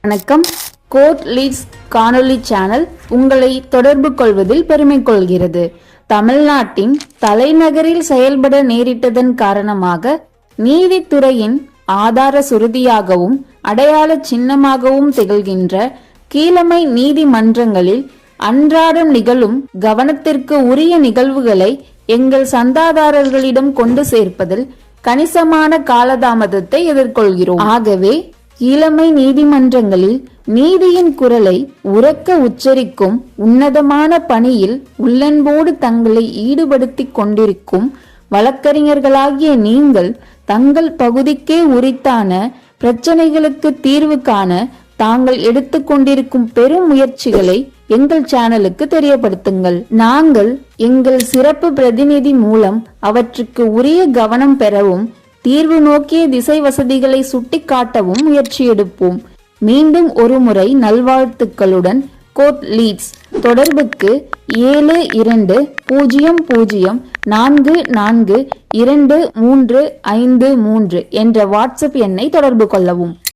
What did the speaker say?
வணக்கம். Court leads காணொலி channel உங்களை தொடர்பு கொள்வதில் பெருமை கொள்கிறது. தமிழ்நாட்டின் தலைநகரில் செயல்பட நேரிட்டதன் காரணமாக நீதித்துறையின் ஆதார சுருதியாகவும் அடையாள சின்னமாகவும் திகழ்கின்ற கீழமை நீதிமன்றங்களில் அன்றாடம் நிகழும் கவனத்திற்கு உரிய நிகழ்வுகளை எங்கள் சந்தாதாரர்களிடம் கொண்டு சேர்ப்பதில் கணிசமான காலதாமதத்தை எதிர்கொள்கிறோம். ஆகவே கீழமை நீதிமன்றங்களில் நீதியின் குரலை உரக்க உச்சரிக்கும் உன்னதமான பணியில் உள்ளன்போடு தங்களை ஈடுபடுத்திக் கொண்டிருக்கும் வழக்கறிஞர்களாகிய நீங்கள் தங்கள் பகுதிக்கே உரித்தான பிரச்சனைகளுக்கு தீர்வு காண தாங்கள் எடுத்துக்கொண்டிருக்கும் பெரும் முயற்சிகளை எங்கள் சேனலுக்கு தெரியப்படுத்துங்கள். நாங்கள் எங்கள் சிறப்பு பிரதிநிதி மூலம் அவற்றுக்கு உரிய கவனம் பெறவும் தீர்வு நோக்கிய திசை வசதிகளை சுட்டிக்காட்டவும் முயற்சி எடுப்போம். மீண்டும் ஒருமுறை நல்வாழ்த்துக்களுடன் கோர்ட் லீட்ஸ். தொடர்புக்கு 720044245353 என்ற வாட்ஸ்அப் எண்ணை தொடர்பு கொள்ளவும்.